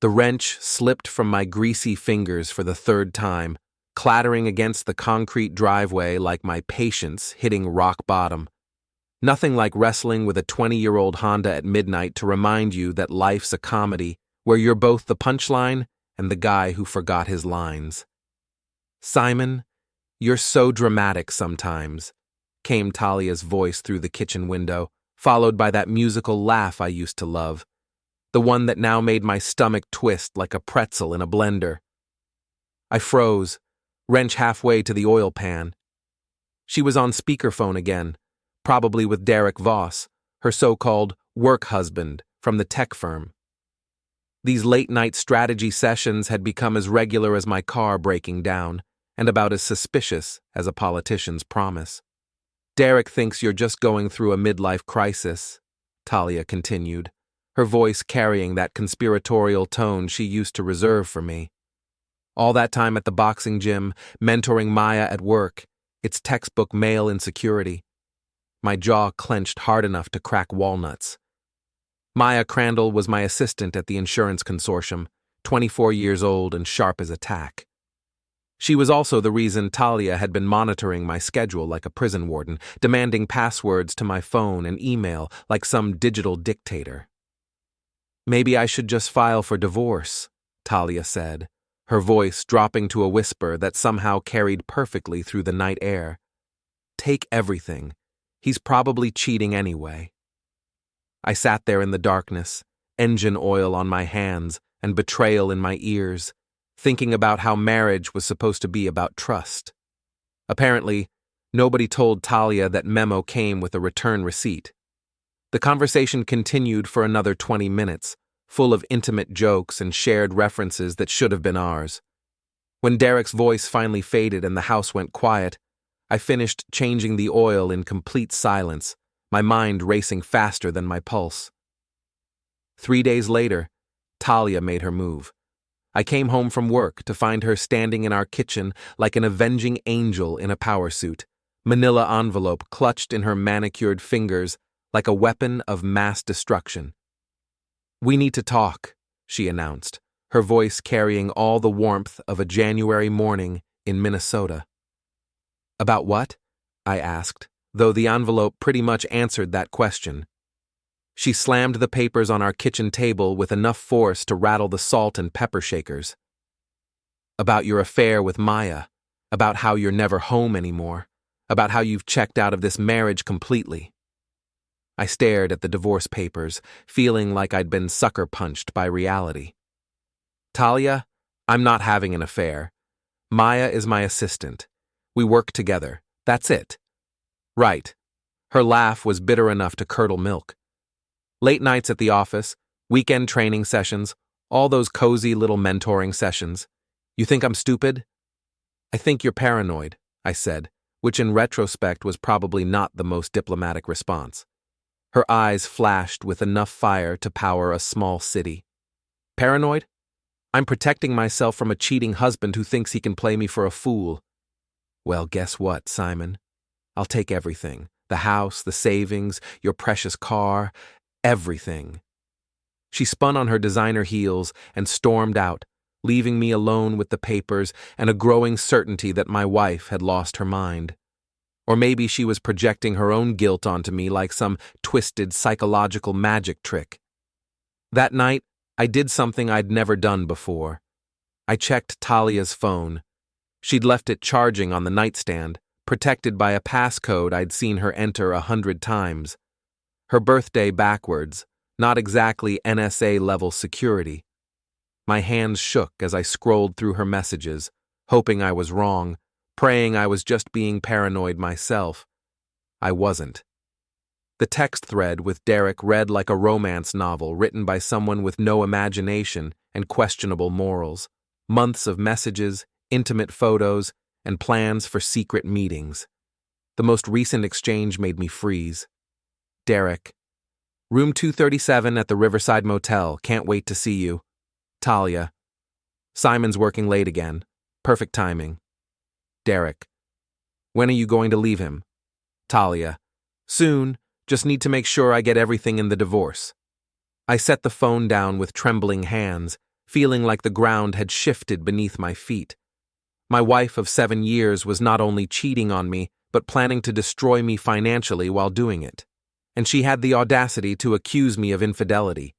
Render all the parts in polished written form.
The wrench slipped from my greasy fingers for the third time, clattering against the concrete driveway like my patience hitting rock bottom. Nothing like wrestling with a 20-year-old Honda at midnight to remind you that life's a comedy where you're both the punchline and the guy who forgot his lines. "Simon, you're so dramatic sometimes," came Talia's voice through the kitchen window, followed by that musical laugh I used to love, the one that now made my stomach twist like a pretzel in a blender. I froze, wrench halfway to the oil pan. She was on speakerphone again, probably with Derek Voss, her so-called work husband from the tech firm. These late-night strategy sessions had become as regular as my car breaking down, and about as suspicious as a politician's promise. "Derek thinks you're just going through a midlife crisis," Talia continued, her voice carrying that conspiratorial tone she used to reserve for me. "All that time at the boxing gym, mentoring Maya at work, it's textbook male insecurity." My jaw clenched hard enough to crack walnuts. Maya Crandall was my assistant at the insurance consortium, 24 years old and sharp as a tack. She was also the reason Talia had been monitoring my schedule like a prison warden, demanding passwords to my phone and email like some digital dictator. "Maybe I should just file for divorce," Talia said, her voice dropping to a whisper that somehow carried perfectly through the night air. "Take everything. He's probably cheating anyway." I sat there in the darkness, engine oil on my hands and betrayal in my ears, thinking about how marriage was supposed to be about trust. Apparently, nobody told Talia that memo came with a return receipt. The conversation continued for another 20 minutes, full of intimate jokes and shared references that should have been ours. When Derek's voice finally faded and the house went quiet, I finished changing the oil in complete silence, my mind racing faster than my pulse. 3 days later, Talia made her move. I came home from work to find her standing in our kitchen like an avenging angel in a power suit, manila envelope clutched in her manicured fingers like a weapon of mass destruction. "We need to talk," she announced, her voice carrying all the warmth of a January morning in Minnesota. "About what?" I asked, though the envelope pretty much answered that question. She slammed the papers on our kitchen table with enough force to rattle the salt and pepper shakers. "About your affair with Maya, about how you're never home anymore, about how you've checked out of this marriage completely." I stared at the divorce papers, feeling like I'd been sucker punched by reality. "Talia, I'm not having an affair. Maya is my assistant. We work together. That's it." "Right." Her laugh was bitter enough to curdle milk. "Late nights at the office, weekend training sessions, all those cozy little mentoring sessions. You think I'm stupid?" "I think you're paranoid," I said, which in retrospect was probably not the most diplomatic response. Her eyes flashed with enough fire to power a small city. "Paranoid? I'm protecting myself from a cheating husband who thinks he can play me for a fool." "Well, guess what, Simon? I'll take everything. The house, the savings, your precious car, everything." She spun on her designer heels and stormed out, leaving me alone with the papers and a growing certainty that my wife had lost her mind. Or maybe she was projecting her own guilt onto me like some twisted psychological magic trick. That night, I did something I'd never done before. I checked Talia's phone. She'd left it charging on the nightstand, protected by a passcode I'd seen her enter 100 times. Her birthday backwards, not exactly NSA-level security. My hands shook as I scrolled through her messages, hoping I was wrong, praying I was just being paranoid myself. I wasn't. The text thread with Derek read like a romance novel written by someone with no imagination and questionable morals. Months of messages, intimate photos, and plans for secret meetings. The most recent exchange made me freeze. Derek. "Room 237 at the Riverside Motel. Can't wait to see you." Talia. "Simon's working late again. Perfect timing." Derek. "When are you going to leave him?" Talia. "Soon. Just need to make sure I get everything in the divorce." I set the phone down with trembling hands, feeling like the ground had shifted beneath my feet. My wife of 7 years was not only cheating on me, but planning to destroy me financially while doing it. And she had the audacity to accuse me of infidelity.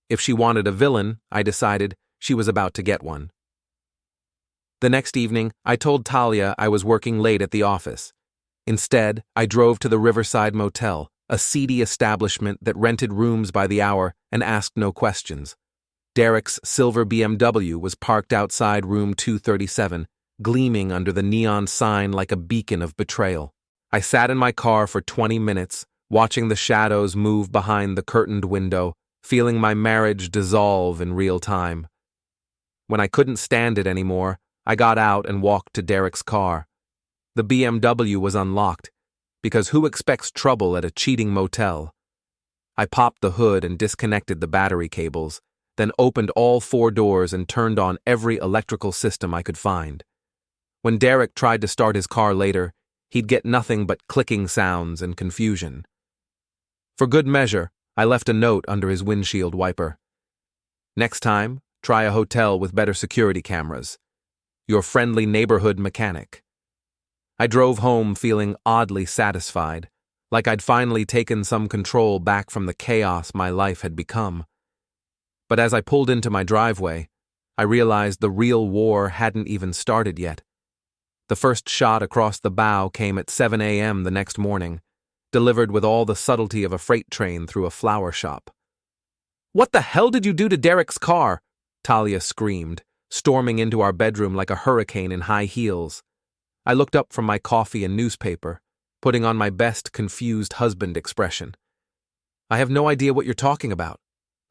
If she wanted a villain, I decided she was about to get one. The next evening, I told Talia I was working late at the office. Instead, I drove to the Riverside Motel, a seedy establishment that rented rooms by the hour and asked no questions. Derek's silver BMW was parked outside room 237, gleaming under the neon sign like a beacon of betrayal. I sat in my car for 20 minutes, watching the shadows move behind the curtained window, feeling my marriage dissolve in real time. When I couldn't stand it anymore, I got out and walked to Derek's car. The BMW was unlocked, because who expects trouble at a cheating motel? I popped the hood and disconnected the battery cables, then opened all 4 doors and turned on every electrical system I could find. When Derek tried to start his car later, he'd get nothing but clicking sounds and confusion. For good measure, I left a note under his windshield wiper. Next time, try a hotel with better security cameras. Your friendly neighborhood mechanic. I drove home feeling oddly satisfied, like I'd finally taken some control back from the chaos my life had become. But as I pulled into my driveway, I realized the real war hadn't even started yet. The first shot across the bow came at 7 a.m. the next morning, delivered with all the subtlety of a freight train through a flower shop. "What the hell did you do to Derek's car?" Talia screamed, storming into our bedroom like a hurricane in high heels. I looked up from my coffee and newspaper, putting on my best confused husband expression. "I have no idea what you're talking about.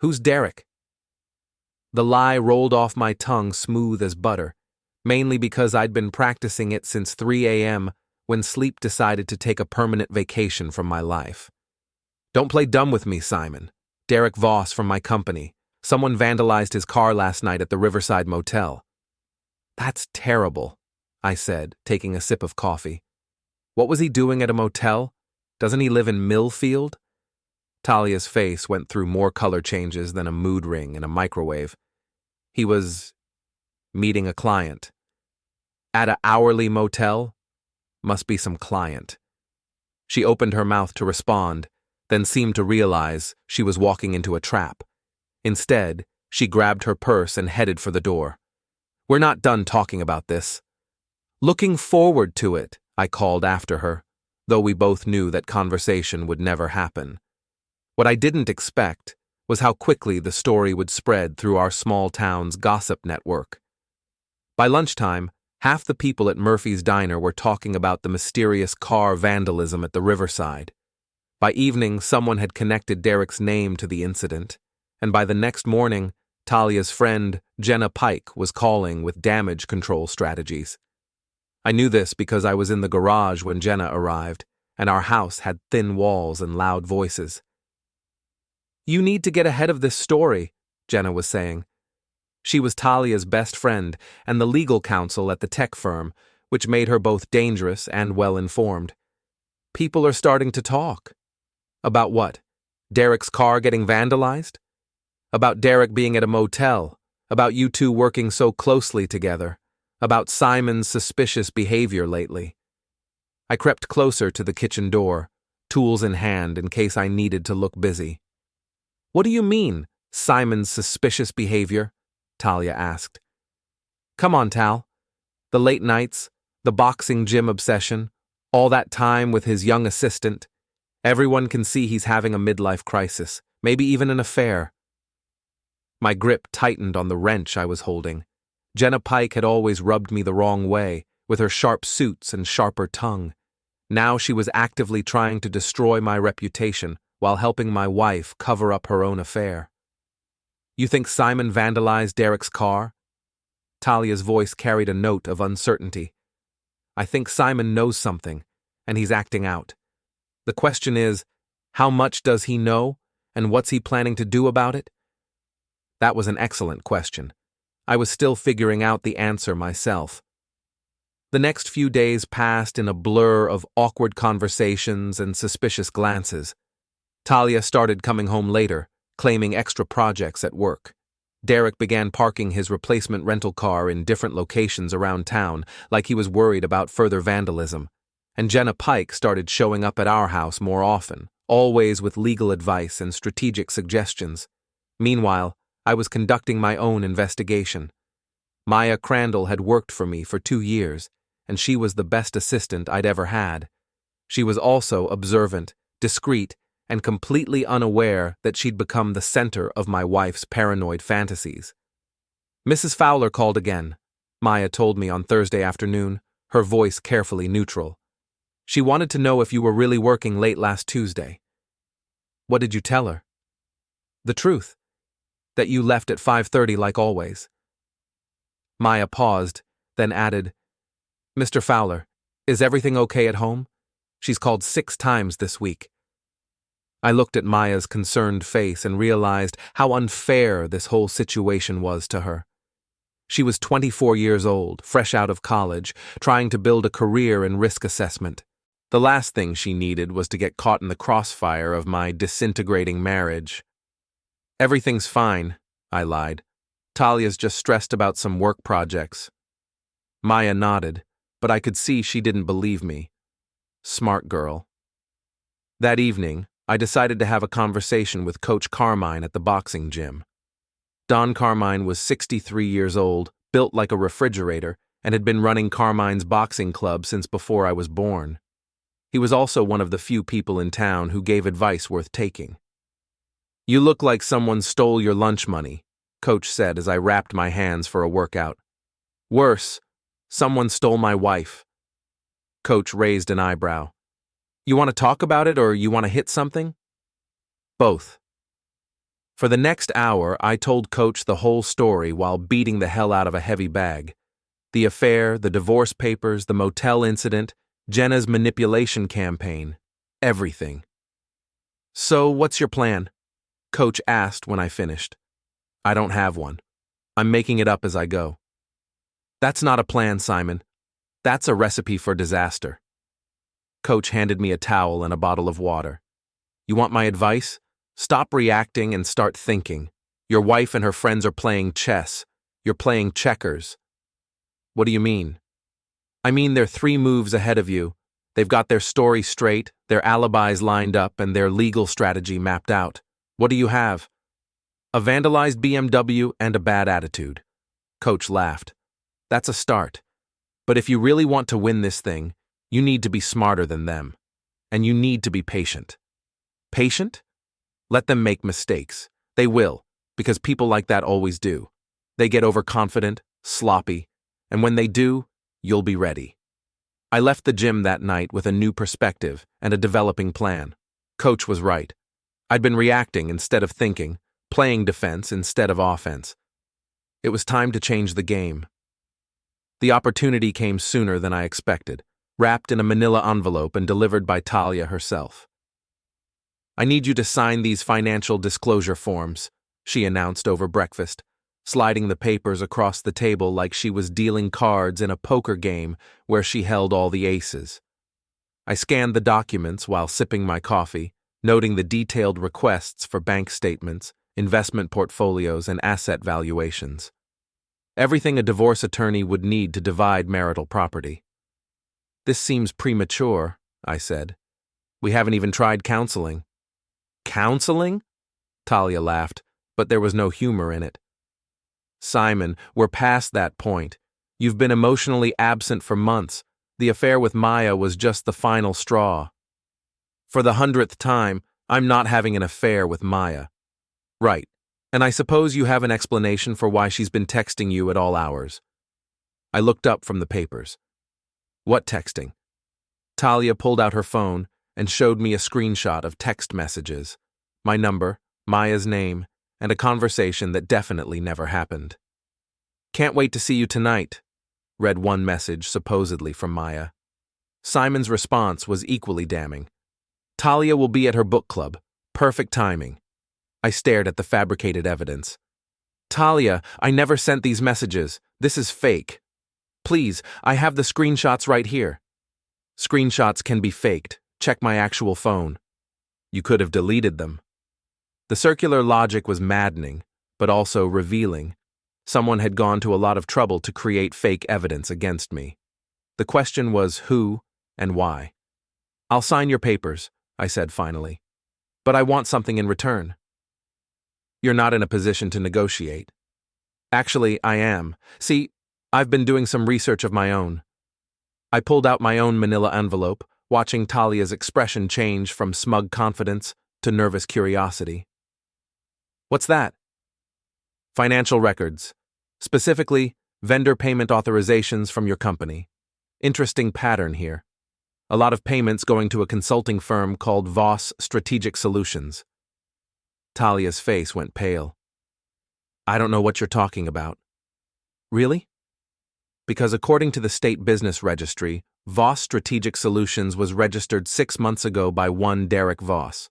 Who's Derek?" The lie rolled off my tongue smooth as butter, mainly because I'd been practicing it since 3 a.m. when sleep decided to take a permanent vacation from my life. "Don't play dumb with me, Simon. Derek Voss from my company. Someone vandalized his car last night at the Riverside Motel." "That's terrible," I said, taking a sip of coffee. "What was he doing at a motel? Doesn't he live in Millfield?" Talia's face went through more color changes than a mood ring in a microwave. "He was meeting a client. At a hourly motel? Must be some client." She opened her mouth to respond, then seemed to realize she was walking into a trap. Instead, she grabbed her purse and headed for the door. "We're not done talking about this." "Looking forward to it," I called after her, though we both knew that conversation would never happen. What I didn't expect was how quickly the story would spread through our small town's gossip network. By lunchtime, half the people at Murphy's Diner were talking about the mysterious car vandalism at the Riverside. By evening, someone had connected Derek's name to the incident, and by the next morning, Talia's friend, Jenna Pike, was calling with damage control strategies. I knew this because I was in the garage when Jenna arrived, and our house had thin walls and loud voices. "You need to get ahead of this story," Jenna was saying. She was Talia's best friend and the legal counsel at the tech firm, which made her both dangerous and well-informed. "People are starting to talk." "About what? Derek's car getting vandalized?" "About Derek being at a motel, about you two working so closely together, about Simon's suspicious behavior lately." I crept closer to the kitchen door, tools in hand in case I needed to look busy. "What do you mean, Simon's suspicious behavior?" Talia asked. "Come on, Tal. The late nights, the boxing gym obsession, all that time with his young assistant. Everyone can see he's having a midlife crisis, maybe even an affair." My grip tightened on the wrench I was holding. Jenna Pike had always rubbed me the wrong way, with her sharp suits and sharper tongue. Now she was actively trying to destroy my reputation while helping my wife cover up her own affair. "You think Simon vandalized Derek's car?" Talia's voice carried a note of uncertainty. "I think Simon knows something, and he's acting out. The question is, how much does he know, and what's he planning to do about it?" That was an excellent question. I was still figuring out the answer myself. The next few days passed in a blur of awkward conversations and suspicious glances. Talia started coming home later, claiming extra projects at work. Derek began parking his replacement rental car in different locations around town like he was worried about further vandalism. And Jenna Pike started showing up at our house more often, always with legal advice and strategic suggestions. Meanwhile, I was conducting my own investigation. Maya Crandall had worked for me for 2 years, and she was the best assistant I'd ever had. She was also observant, discreet, and completely unaware that she'd become the center of my wife's paranoid fantasies. Mrs. Fowler called again, Maya told me on Thursday afternoon, her voice carefully neutral. She wanted to know if you were really working late last Tuesday. What did you tell her? The truth. That you left at 5:30 like always. Maya paused, then added, Mr. Fowler, is everything okay at home? She's called 6 times this week. I looked at Maya's concerned face and realized how unfair this whole situation was to her. She was 24 years old, fresh out of college, trying to build a career in risk assessment. The last thing she needed was to get caught in the crossfire of my disintegrating marriage. Everything's fine, I lied. Talia's just stressed about some work projects. Maya nodded, but I could see she didn't believe me. Smart girl. That evening, I decided to have a conversation with Coach Carmine at the boxing gym. Don Carmine was 63 years old, built like a refrigerator, and had been running Carmine's boxing club since before I was born. He was also one of the few people in town who gave advice worth taking. You look like someone stole your lunch money, Coach said as I wrapped my hands for a workout. Worse, someone stole my wife. Coach raised an eyebrow. You want to talk about it or you want to hit something? Both. For the next hour, I told Coach the whole story while beating the hell out of a heavy bag. The affair, the divorce papers, the motel incident, Jenna's manipulation campaign, everything. So, what's your plan? Coach asked when I finished. I don't have one. I'm making it up as I go. That's not a plan, Simon. That's a recipe for disaster. Coach handed me a towel and a bottle of water. You want my advice? Stop reacting and start thinking. Your wife and her friends are playing chess. You're playing checkers. What do you mean? I mean they're 3 moves ahead of you. They've got their story straight, their alibis lined up, and their legal strategy mapped out. What do you have? A vandalized BMW and a bad attitude. Coach laughed. That's a start. But if you really want to win this thing, you need to be smarter than them. And you need to be patient. Patient? Let them make mistakes. They will, because people like that always do. They get overconfident, sloppy, and when they do, you'll be ready. I left the gym that night with a new perspective and a developing plan. Coach was right. I'd been reacting instead of thinking, playing defense instead of offense. It was time to change the game. The opportunity came sooner than I expected, wrapped in a manila envelope and delivered by Talia herself. I need you to sign these financial disclosure forms, she announced over breakfast, sliding the papers across the table like she was dealing cards in a poker game where she held all the aces. I scanned the documents while sipping my coffee, noting the detailed requests for bank statements, investment portfolios, and asset valuations. Everything a divorce attorney would need to divide marital property. This seems premature, I said. We haven't even tried counseling. Counseling? Talia laughed, but there was no humor in it. Simon, we're past that point. You've been emotionally absent for months. The affair with Maya was just the final straw. For the 100th time, I'm not having an affair with Maya. Right. And I suppose you have an explanation for why she's been texting you at all hours. I looked up from the papers. What texting? Talia pulled out her phone and showed me a screenshot of text messages, my number, Maya's name, and a conversation that definitely never happened. Can't wait to see you tonight, read one message supposedly from Maya. Simon's response was equally damning. Talia will be at her book club. Perfect timing. I stared at the fabricated evidence. Talia, I never sent these messages. This is fake. Please, I have the screenshots right here. Screenshots can be faked. Check my actual phone. You could have deleted them. The circular logic was maddening, but also revealing. Someone had gone to a lot of trouble to create fake evidence against me. The question was who and why. "I'll sign your papers," I said finally. "But I want something in return." "You're not in a position to negotiate." "Actually, I am. See, I've been doing some research of my own." I pulled out my own manila envelope, watching Talia's expression change from smug confidence to nervous curiosity. "What's that?" "Financial records. Specifically, vendor payment authorizations from your company. Interesting pattern here. A lot of payments going to a consulting firm called Voss Strategic Solutions." Talia's face went pale. "I don't know what you're talking about." "Really?" "Because according to the State Business Registry, Voss Strategic Solutions was registered 6 months ago by one Derek Voss.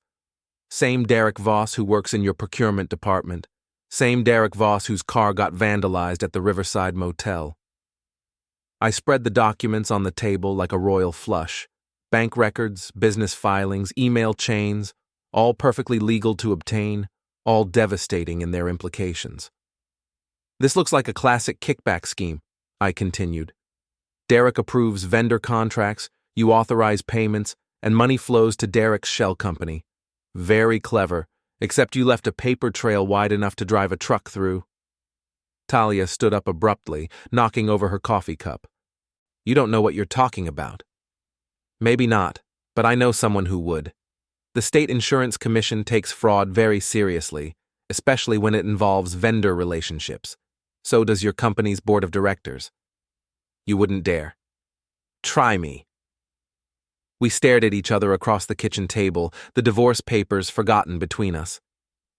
Same Derek Voss who works in your procurement department. Same Derek Voss whose car got vandalized at the Riverside Motel." I spread the documents on the table like a royal flush. Bank records, business filings, email chains, all perfectly legal to obtain, all devastating in their implications. "This looks like a classic kickback scheme," I continued. "Derek approves vendor contracts, you authorize payments, and money flows to Derek's shell company. Very clever, except you left a paper trail wide enough to drive a truck through." Talia stood up abruptly, knocking over her coffee cup. "You don't know what you're talking about." "Maybe not, but I know someone who would. The State Insurance Commission takes fraud very seriously, especially when it involves vendor relationships. So does your company's board of directors." "You wouldn't dare." "Try me." We stared at each other across the kitchen table, the divorce papers forgotten between us.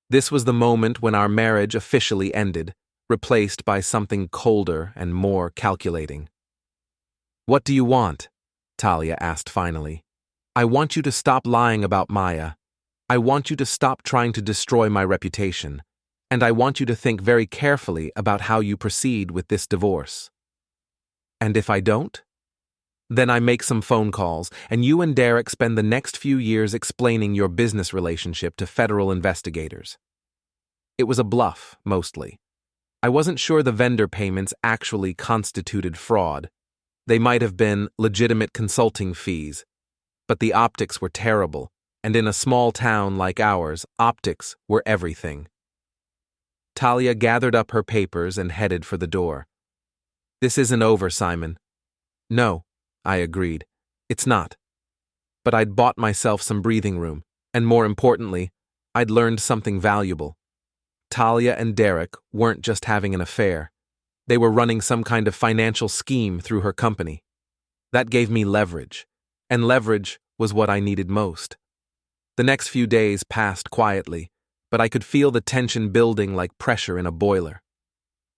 This was the moment when our marriage officially ended, replaced by something colder and more calculating. "What do you want?" Talia asked finally. "I want you to stop lying about Maya. I want you to stop trying to destroy my reputation. And I want you to think very carefully about how you proceed with this divorce." "And if I don't?" "Then I make some phone calls, and you and Derek spend the next few years explaining your business relationship to federal investigators." It was a bluff, mostly. I wasn't sure the vendor payments actually constituted fraud. They might have been legitimate consulting fees. But the optics were terrible, and in a small town like ours, optics were everything. Talia gathered up her papers and headed for the door. "This isn't over, Simon." "No," I agreed. "It's not." But I'd bought myself some breathing room, and more importantly, I'd learned something valuable. Talia and Derek weren't just having an affair. They were running some kind of financial scheme through her company. That gave me leverage, and leverage was what I needed most. The next few days passed quietly, but I could feel the tension building like pressure in a boiler.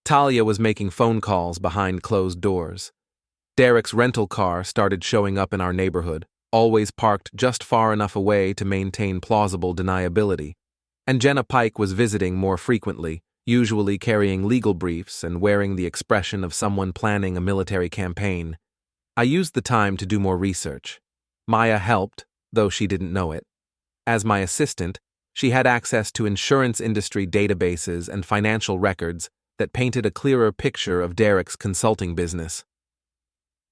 Talia was making phone calls behind closed doors. Derek's rental car started showing up in our neighborhood, always parked just far enough away to maintain plausible deniability. And Jenna Pike was visiting more frequently, usually carrying legal briefs and wearing the expression of someone planning a military campaign. I used the time to do more research. Maya helped, though she didn't know it. As my assistant, she had access to insurance industry databases and financial records that painted a clearer picture of Derek's consulting business.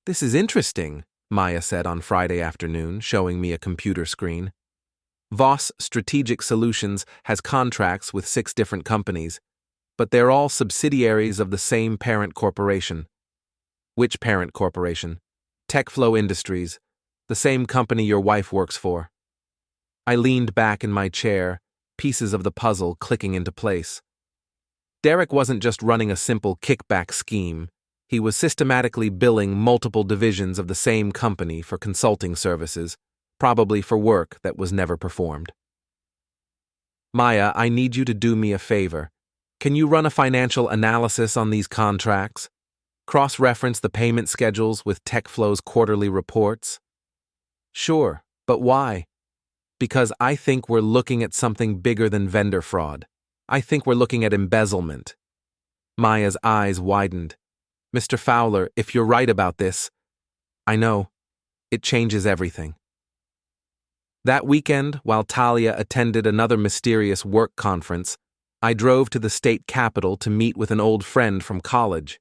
"This is interesting," Maya said on Friday afternoon, showing me a computer screen. Voss Strategic Solutions has contracts with 6 different companies, but they're all subsidiaries of the same parent corporation. "Which parent corporation?" "Techflow Industries, the same company your wife works for." I leaned back in my chair, pieces of the puzzle clicking into place. Derek wasn't just running a simple kickback scheme. He was systematically billing multiple divisions of the same company for consulting services, probably for work that was never performed. "Maya, I need you to do me a favor. Can you run a financial analysis on these contracts? Cross-reference the payment schedules with Techflow's quarterly reports?" "Sure, but why?" "Because I think we're looking at something bigger than vendor fraud. I think we're looking at embezzlement." Maya's eyes widened. "Mr. Fowler, if you're right about this..." "I know. It changes everything." That weekend, while Talia attended another mysterious work conference, I drove to the state capitol to meet with an old friend from college.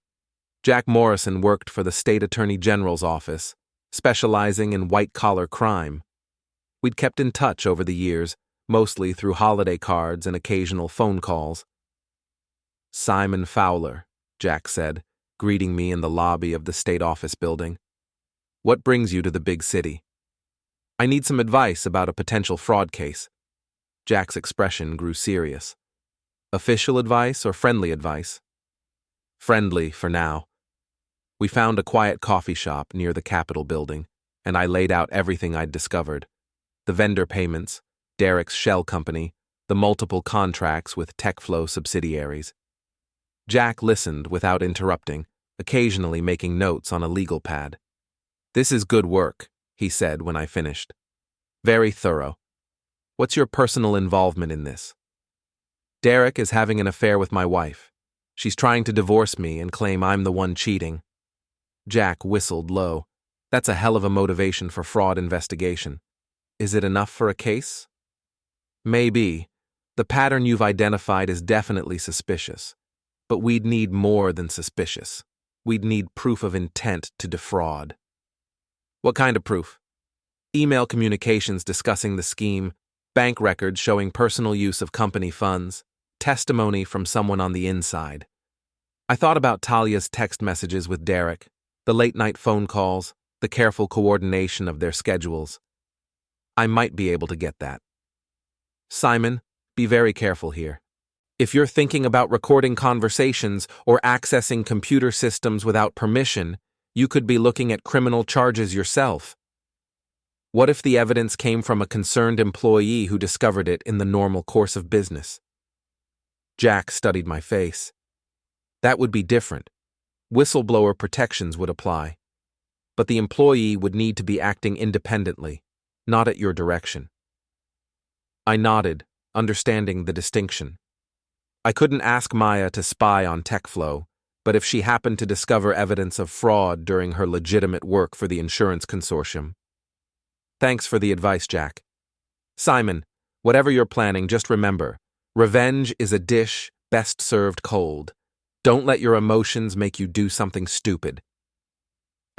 Jack Morrison worked for the state attorney general's office, specializing in white-collar crime. We'd kept in touch over the years, mostly through holiday cards and occasional phone calls. "Simon Fowler," Jack said, greeting me in the lobby of the state office building. "What brings you to the big city?" "I need some advice about a potential fraud case." Jack's expression grew serious. "Official advice or friendly advice?" "Friendly, for now." We found a quiet coffee shop near the Capitol building, and I laid out everything I'd discovered. The vendor payments, Derek's shell company, the multiple contracts with TechFlow subsidiaries. Jack listened without interrupting, occasionally making notes on a legal pad. "This is good work," he said when I finished. "Very thorough. What's your personal involvement in this?" "Derek is having an affair with my wife. She's trying to divorce me and claim I'm the one cheating." Jack whistled low. "That's a hell of a motivation for fraud investigation. Is it enough for a case?" "Maybe. The pattern you've identified is definitely suspicious. But we'd need more than suspicious. We'd need proof of intent to defraud." "What kind of proof?" "Email communications discussing the scheme, bank records showing personal use of company funds, testimony from someone on the inside." I thought about Talia's text messages with Derek, the late-night phone calls, the careful coordination of their schedules. I might be able to get that. "Simon, be very careful here. If you're thinking about recording conversations or accessing computer systems without permission, you could be looking at criminal charges yourself. What if the evidence came from a concerned employee who discovered it in the normal course of business?" Jack studied my face. "That would be different. Whistleblower protections would apply. But the employee would need to be acting independently, not at your direction." I nodded, understanding the distinction. I couldn't ask Maya to spy on TechFlow, but if she happened to discover evidence of fraud during her legitimate work for the insurance consortium. "Thanks for the advice, Jack. Simon, whatever you're planning, just remember, revenge is a dish best served cold. Don't let your emotions make you do something stupid."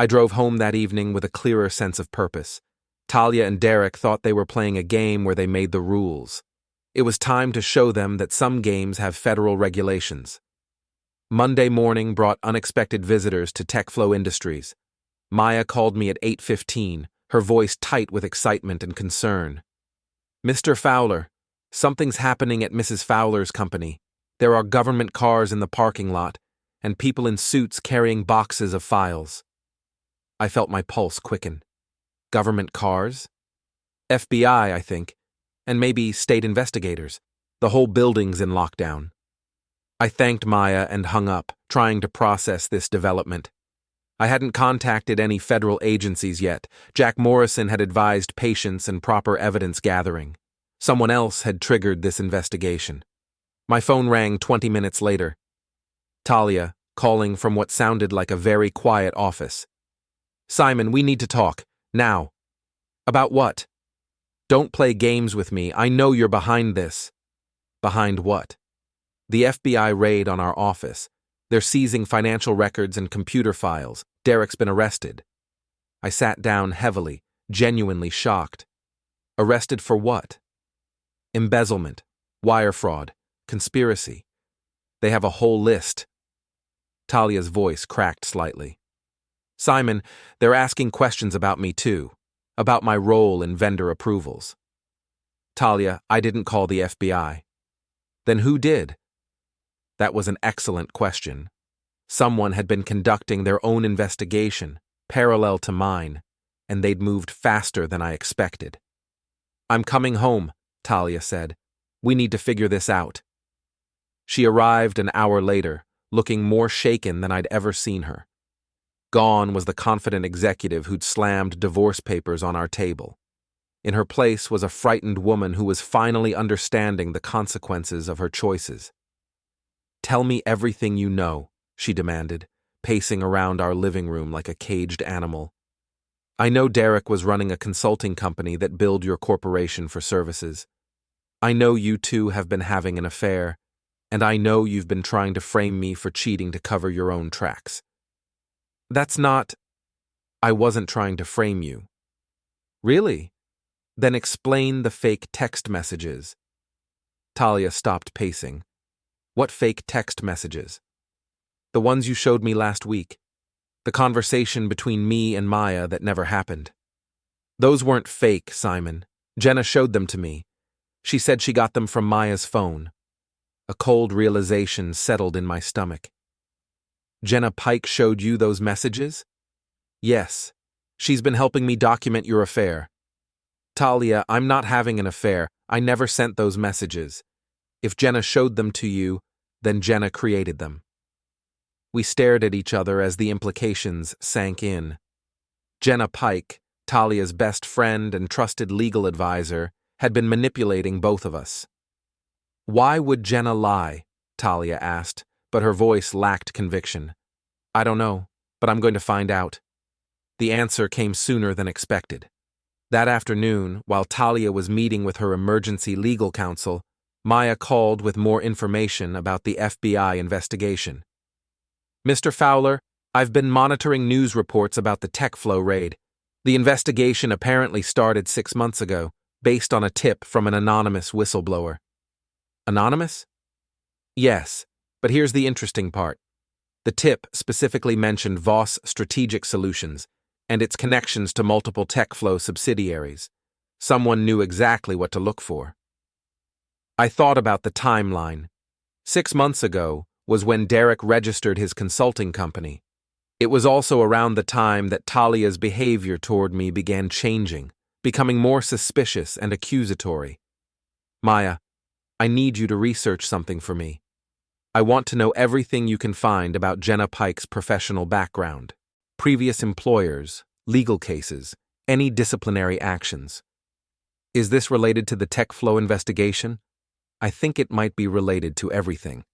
I drove home that evening with a clearer sense of purpose. Talia and Derek thought they were playing a game where they made the rules. It was time to show them that some games have federal regulations. Monday morning brought unexpected visitors to TechFlow Industries. Maya called me at 8:15, her voice tight with excitement and concern. "Mr. Fowler, something's happening at Mrs. Fowler's company. There are government cars in the parking lot, and people in suits carrying boxes of files." I felt my pulse quicken. Government cars? FBI, I think. And maybe state investigators. The whole building's in lockdown. I thanked Maya and hung up, trying to process this development. I hadn't contacted any federal agencies yet. Jack Morrison had advised patience and proper evidence gathering. Someone else had triggered this investigation. My phone rang 20 minutes later. Talia, calling from what sounded like a very quiet office. "Simon, we need to talk. Now." "About what?" "Don't play games with me. I know you're behind this." "Behind what?" "The FBI raid on our office. They're seizing financial records and computer files. Derek's been arrested." I sat down heavily, genuinely shocked. "Arrested for what?" "Embezzlement, wire fraud, conspiracy. They have a whole list." Talia's voice cracked slightly. "Simon, they're asking questions about me too. About my role in vendor approvals." "Talia, I didn't call the FBI." "Then who did?" That was an excellent question. Someone had been conducting their own investigation, parallel to mine, and they'd moved faster than I expected. "I'm coming home," Talia said. "We need to figure this out." She arrived an hour later, looking more shaken than I'd ever seen her. Gone was the confident executive who'd slammed divorce papers on our table. In her place was a frightened woman who was finally understanding the consequences of her choices. "Tell me everything you know," she demanded, pacing around our living room like a caged animal. "I know Derek was running a consulting company that billed your corporation for services. I know you two have been having an affair. and I know you've been trying to frame me for cheating to cover your own tracks. That's not... I wasn't trying to frame you. Really? Then explain the fake text messages. Talia stopped pacing. What fake text messages? The ones you showed me last week. The conversation between me and Maya that never happened. Those weren't fake, Simon. Jenna showed them to me. She said she got them from Maya's phone. A cold realization settled in my stomach. Jenna Pike showed you those messages? Yes. She's been helping me document your affair. Talia, I'm not having an affair. I never sent those messages. If Jenna showed them to you, then Jenna created them. We stared at each other as the implications sank in. Jenna Pike, Talia's best friend and trusted legal advisor, had been manipulating both of us. Why would Jenna lie? Talia asked, but her voice lacked conviction. I don't know, but I'm going to find out. The answer came sooner than expected. That afternoon, while Talia was meeting with her emergency legal counsel, Maya called with more information about the FBI investigation. Mr. Fowler, I've been monitoring news reports about the TechFlow raid. The investigation apparently started 6 months ago, based on a tip from an anonymous whistleblower. Anonymous? Yes, but here's the interesting part. The tip specifically mentioned Voss Strategic Solutions and its connections to multiple TechFlow subsidiaries. Someone knew exactly what to look for. I thought about the timeline. 6 months ago was when Derek registered his consulting company. It was also around the time that Talia's behavior toward me began changing, becoming more suspicious and accusatory. Maya, I need you to research something for me. I want to know everything you can find about Jenna Pike's professional background, previous employers, legal cases, any disciplinary actions. Is this related to the TechFlow investigation? I think it might be related to everything.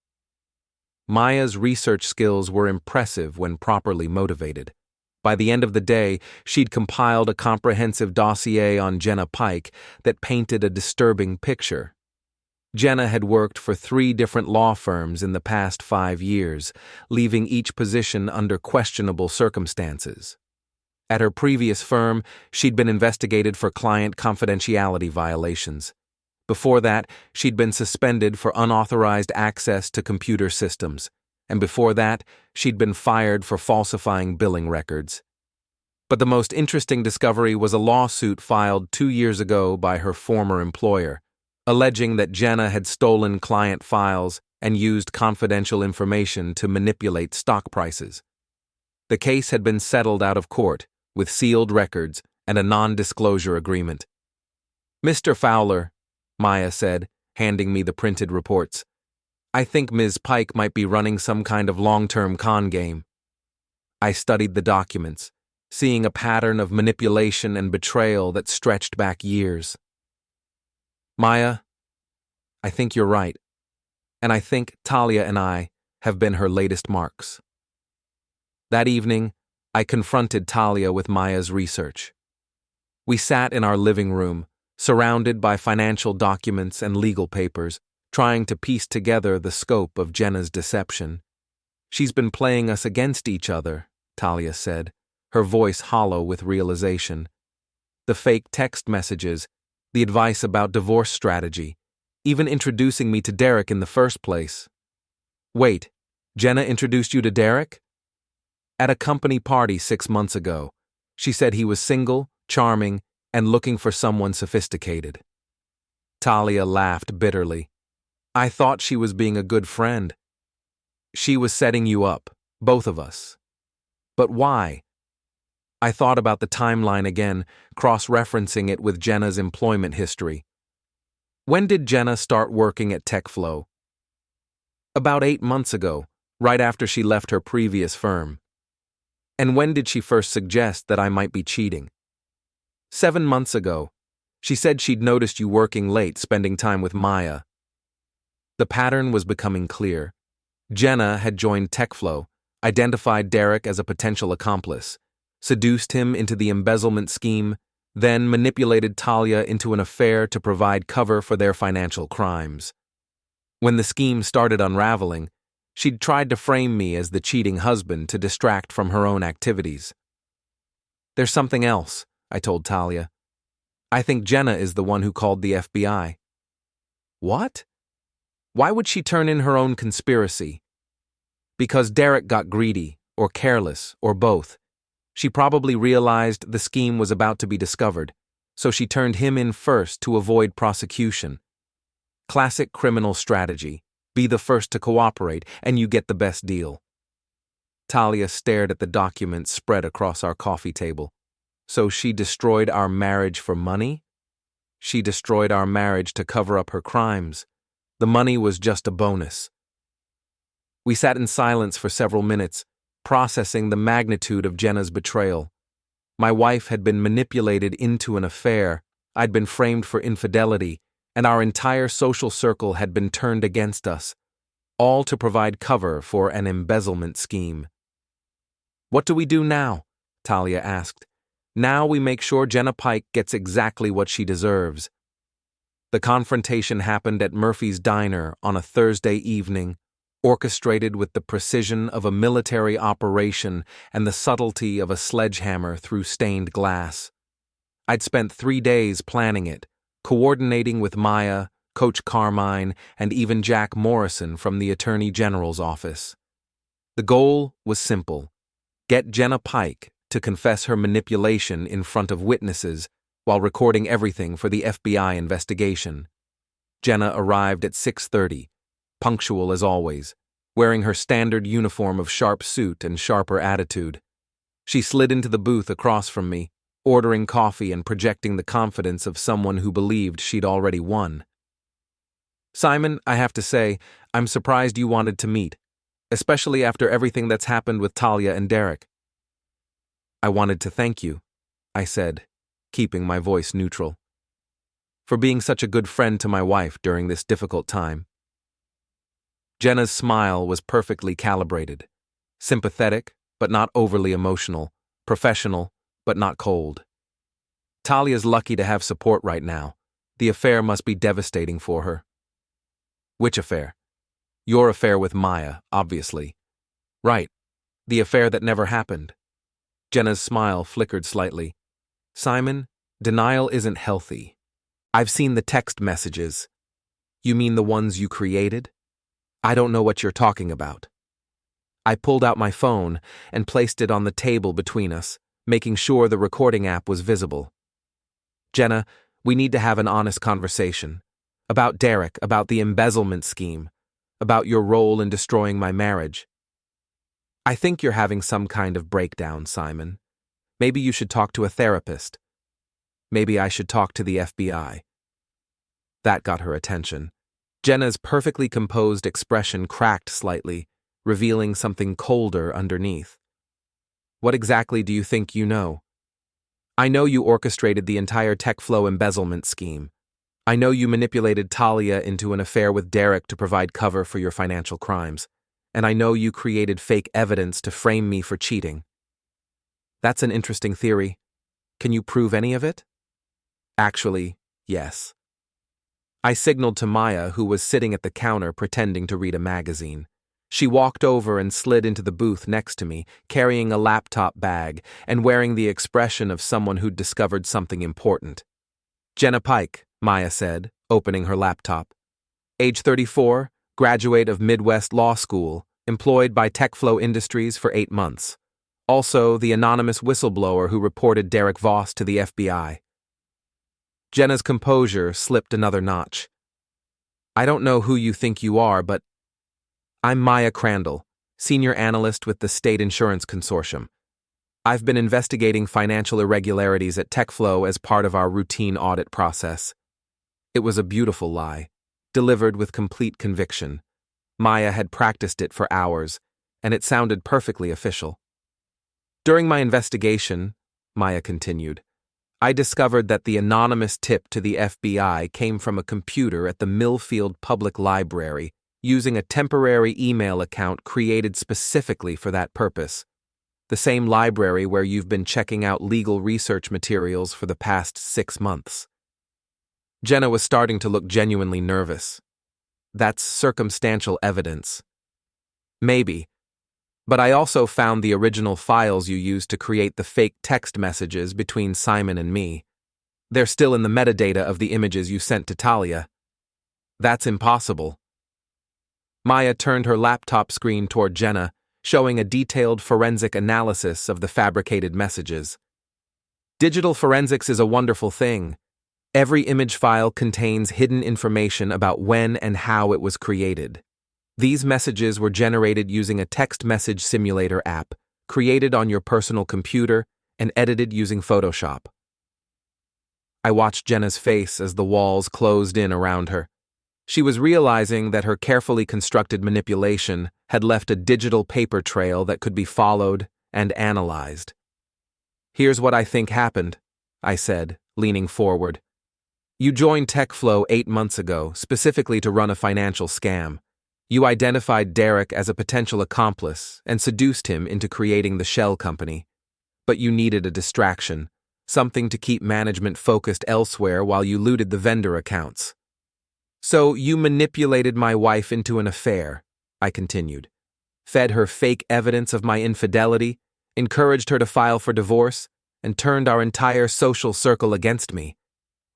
Maya's research skills were impressive when properly motivated. By the end of the day, she'd compiled a comprehensive dossier on Jenna Pike that painted a disturbing picture. Jenna had worked for 3 different law firms in the past 5 years, leaving each position under questionable circumstances. At her previous firm, she'd been investigated for client confidentiality violations. Before that, she'd been suspended for unauthorized access to computer systems, and before that, she'd been fired for falsifying billing records. But the most interesting discovery was a lawsuit filed 2 years ago by her former employer, alleging that Jenna had stolen client files and used confidential information to manipulate stock prices. The case had been settled out of court, with sealed records and a non-disclosure agreement. Mr. Fowler, Maya said, handing me the printed reports, I think Ms. Pike might be running some kind of long-term con game. I studied the documents, seeing a pattern of manipulation and betrayal that stretched back years. Maya, I think you're right, and I think Talia and I have been her latest marks. That evening, I confronted Talia with Maya's research. We sat in our living room, surrounded by financial documents and legal papers, trying to piece together the scope of Jenna's deception. She's been playing us against each other, Talia said, her voice hollow with realization. The fake text messages, the advice about divorce strategy, even introducing me to Derek in the first place. Wait, Jenna introduced you to Derek? At a company party 6 months ago. She said he was single, charming, and looking for someone sophisticated. Talia laughed bitterly. I thought she was being a good friend. She was setting you up, both of us. But why? I thought about the timeline again, cross-referencing it with Jenna's employment history. When did Jenna start working at TechFlow? About 8 months ago, right after she left her previous firm. And when did she first suggest that I might be cheating? 7 months ago. She said she'd noticed you working late, spending time with Maya. The pattern was becoming clear. Jenna had joined TechFlow, identified Derek as a potential accomplice, seduced him into the embezzlement scheme, then manipulated Talia into an affair to provide cover for their financial crimes. When the scheme started unraveling, she'd tried to frame me as the cheating husband to distract from her own activities. "There's something else," I told Talia. "I think Jenna is the one who called the FBI." "What? Why would she turn in her own conspiracy?" "Because Derek got greedy, or careless, or both. She probably realized the scheme was about to be discovered, so she turned him in first to avoid prosecution. Classic criminal strategy. Be the first to cooperate, and you get the best deal." Talia stared at the documents spread across our coffee table. "So she destroyed our marriage for money?" "She destroyed our marriage to cover up her crimes. The money was just a bonus." We sat in silence for several minutes, processing the magnitude of Jenna's betrayal. My wife had been manipulated into an affair, I'd been framed for infidelity, and our entire social circle had been turned against us, all to provide cover for an embezzlement scheme. "What do we do now?" Talia asked. "Now we make sure Jenna Pike gets exactly what she deserves." The confrontation happened at Murphy's Diner on a Thursday evening, orchestrated with the precision of a military operation and the subtlety of a sledgehammer through stained glass. I'd spent 3 days planning it, coordinating with Maya, Coach Carmine, and even Jack Morrison from the Attorney General's office. The goal was simple: get Jenna Pike to confess her manipulation in front of witnesses while recording everything for the FBI investigation. Jenna arrived at 6:30, punctual as always, wearing her standard uniform of sharp suit and sharper attitude. She slid into the booth across from me, ordering coffee and projecting the confidence of someone who believed she'd already won. "Simon, I have to say, I'm surprised you wanted to meet, especially after everything that's happened with Talia and Derek." "I wanted to thank you," I said, keeping my voice neutral, "for being such a good friend to my wife during this difficult time." Jenna's smile was perfectly calibrated, sympathetic but not overly emotional, professional but not cold. "Talia's lucky to have support right now. The affair must be devastating for her." "Which affair?" "Your affair with Maya, obviously." "Right. The affair that never happened." Jenna's smile flickered slightly. "Simon, denial isn't healthy. I've seen the text messages." "You mean the ones you created?" "I don't know what you're talking about." I pulled out my phone and placed it on the table between us, making sure the recording app was visible. "Jenna, we need to have an honest conversation. About Derek, about the embezzlement scheme, about your role in destroying my marriage." "I think you're having some kind of breakdown, Simon. Maybe you should talk to a therapist. Maybe I should talk to the FBI." That got her attention. Jenna's perfectly composed expression cracked slightly, revealing something colder underneath. "What exactly do you think you know?" "I know you orchestrated the entire TechFlow embezzlement scheme. I know you manipulated Talia into an affair with Derek to provide cover for your financial crimes. And I know you created fake evidence to frame me for cheating." "That's an interesting theory. Can you prove any of it?" "Actually, yes." I signaled to Maya, who was sitting at the counter pretending to read a magazine. She walked over and slid into the booth next to me, carrying a laptop bag and wearing the expression of someone who'd discovered something important. "Jenna Pike," Maya said, opening her laptop. "Age 34, graduate of Midwest Law School, employed by TechFlow Industries for 8 months. Also, the anonymous whistleblower who reported Derek Voss to the FBI." Jenna's composure slipped another notch. "I don't know who you think you are, but I'm Maya Crandall, senior analyst with the State Insurance Consortium. I've been investigating financial irregularities at TechFlow as part of our routine audit process." It was a beautiful lie, delivered with complete conviction. Maya had practiced it for hours, and it sounded perfectly official. "During my investigation," Maya continued, "I discovered that the anonymous tip to the FBI came from a computer at the Millfield Public Library using a temporary email account created specifically for that purpose. The same library where you've been checking out legal research materials for the past 6 months." Jenna was starting to look genuinely nervous. That's circumstantial evidence. Maybe. But I also found the original files you used to create the fake text messages between Simon and me. They're still in the metadata of the images you sent to Talia. That's impossible. Maya turned her laptop screen toward Jenna, showing a detailed forensic analysis of the fabricated messages. Digital forensics is a wonderful thing. Every image file contains hidden information about when and how it was created. These messages were generated using a text message simulator app, created on your personal computer and edited using Photoshop. I watched Jenna's face as the walls closed in around her. She was realizing that her carefully constructed manipulation had left a digital paper trail that could be followed and analyzed. "Here's what I think happened," I said, leaning forward. "You joined TechFlow 8 months ago, specifically to run a financial scam. You identified Derek as a potential accomplice and seduced him into creating the shell company. But you needed a distraction, something to keep management focused elsewhere while you looted the vendor accounts. So you manipulated my wife into an affair," I continued, "fed her fake evidence of my infidelity, encouraged her to file for divorce, and turned our entire social circle against me,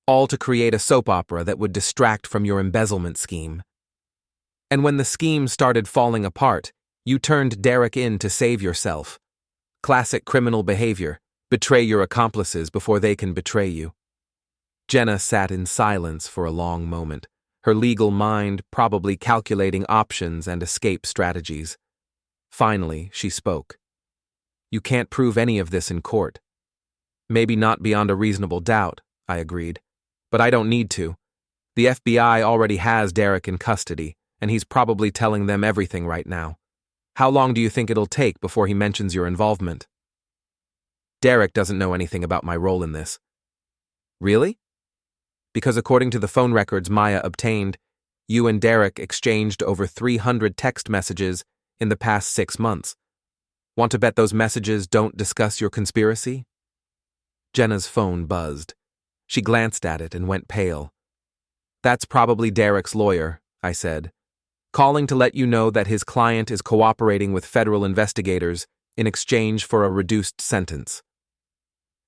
all to create a soap opera that would distract from your embezzlement scheme. And when the scheme started falling apart, you turned Derek in to save yourself. Classic criminal behavior: betray your accomplices before they can betray you." Jenna sat in silence for a long moment, her legal mind probably calculating options and escape strategies. Finally, she spoke. "You can't prove any of this in court." "Maybe not beyond a reasonable doubt," I agreed. "But I don't need to. The FBI already has Derek in custody, and he's probably telling them everything right now. How long do you think it'll take before he mentions your involvement?" "Derek doesn't know anything about my role in this." "Really?" "Because according to the phone records Maya obtained, you and Derek exchanged over 300 text messages in the past 6 months. Want to bet those messages don't discuss your conspiracy?" Jenna's phone buzzed. She glanced at it and went pale. "That's probably Derek's lawyer," I said, "calling to let you know that his client is cooperating with federal investigators in exchange for a reduced sentence."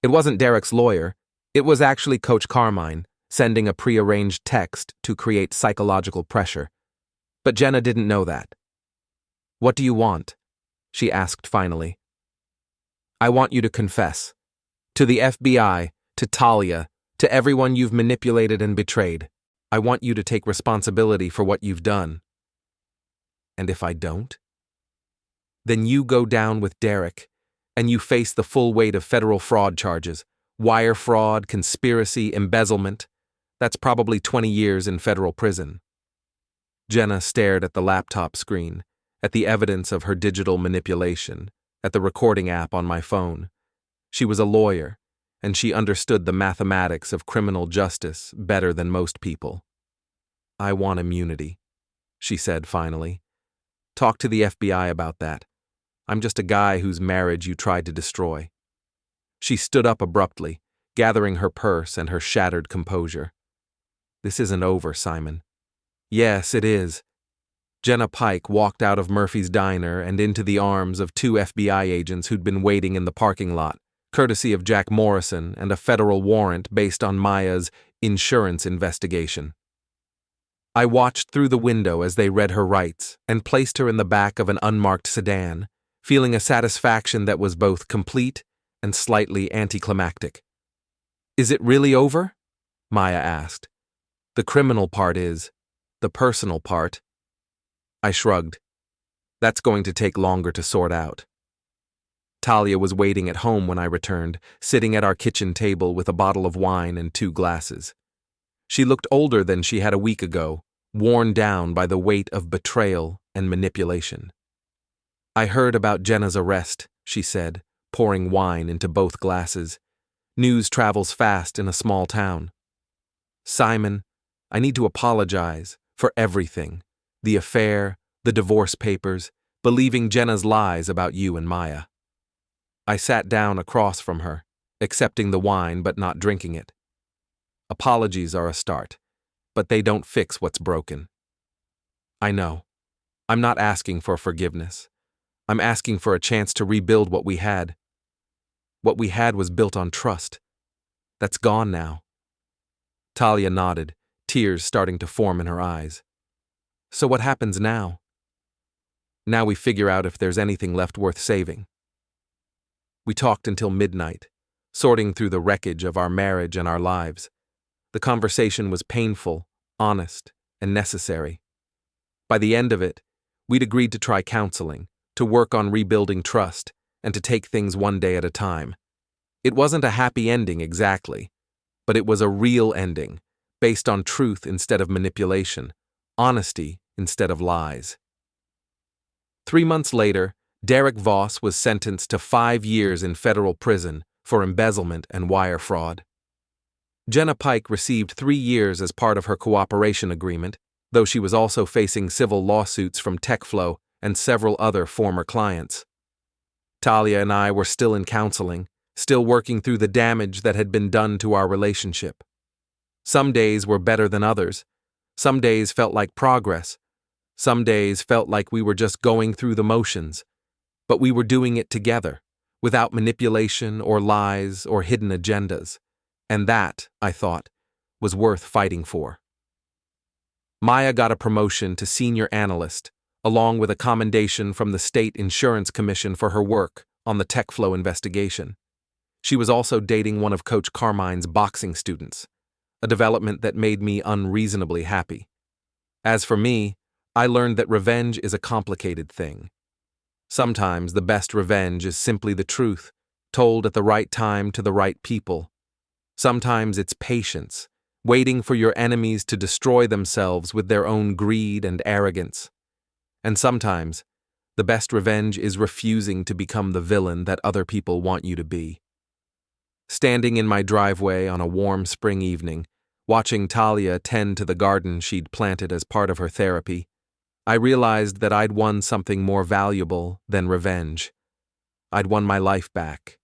It wasn't Derek's lawyer. It was actually Coach Carmine, sending a prearranged text to create psychological pressure. But Jenna didn't know that. "What do you want?" she asked finally. "I want you to confess. To the FBI, to Talia, to everyone you've manipulated and betrayed. I want you to take responsibility for what you've done." "And if I don't?" "Then you go down with Derek, and you face the full weight of federal fraud charges. Wire fraud, conspiracy, embezzlement. That's probably 20 years in federal prison." Jenna stared at the laptop screen, at the evidence of her digital manipulation, at the recording app on my phone. She was a lawyer, and she understood the mathematics of criminal justice better than most people. "I want immunity," she said finally. "Talk to the FBI about that. I'm just a guy whose marriage you tried to destroy." She stood up abruptly, gathering her purse and her shattered composure. "This isn't over, Simon." "Yes, it is." Jenna Pike walked out of Murphy's Diner and into the arms of 2 FBI agents who'd been waiting in the parking lot, courtesy of Jack Morrison and a federal warrant based on Maya's insurance investigation. I watched through the window as they read her rights and placed her in the back of an unmarked sedan, feeling a satisfaction that was both complete and slightly anticlimactic. "Is it really over?" Maya asked. "The criminal part is. The personal part." I shrugged. "That's going to take longer to sort out." Talia was waiting at home when I returned, sitting at our kitchen table with a bottle of wine and 2 glasses. She looked older than she had a week ago, worn down by the weight of betrayal and manipulation. "I heard about Jenna's arrest," she said, pouring wine into both glasses. "News travels fast in a small town. Simon, I need to apologize for everything. The affair, the divorce papers, believing Jenna's lies about you and Maya." I sat down across from her, accepting the wine but not drinking it. "Apologies are a start, but they don't fix what's broken." I know. I'm not asking for forgiveness. I'm asking for a chance to rebuild what we had. What we had was built on trust. That's gone now. Talia nodded, tears starting to form in her eyes. So what happens now? Now we figure out if there's anything left worth saving. We talked until midnight, sorting through the wreckage of our marriage and our lives. The conversation was painful, honest, and necessary. By the end of it, we'd agreed to try counseling, to work on rebuilding trust, and to take things one day at a time. It wasn't a happy ending exactly, but it was a real ending, based on truth instead of manipulation, honesty instead of lies. 3 months later, Derek Voss was sentenced to 5 years in federal prison for embezzlement and wire fraud. Jenna Pike received 3 years as part of her cooperation agreement, though she was also facing civil lawsuits from TechFlow and several other former clients. Talia and I were still in counseling, still working through the damage that had been done to our relationship. Some days were better than others. Some days felt like progress. Some days felt like we were just going through the motions. But we were doing it together, without manipulation or lies or hidden agendas. And that, I thought, was worth fighting for. Maya got a promotion to senior analyst, along with a commendation from the State Insurance Commission for her work on the TechFlow investigation. She was also dating one of Coach Carmine's boxing students, a development that made me unreasonably happy. As for me, I learned that revenge is a complicated thing. Sometimes the best revenge is simply the truth, told at the right time to the right people. Sometimes it's patience, waiting for your enemies to destroy themselves with their own greed and arrogance. And sometimes, the best revenge is refusing to become the villain that other people want you to be. Standing in my driveway on a warm spring evening, watching Talia tend to the garden she'd planted as part of her therapy, I realized that I'd won something more valuable than revenge. I'd won my life back,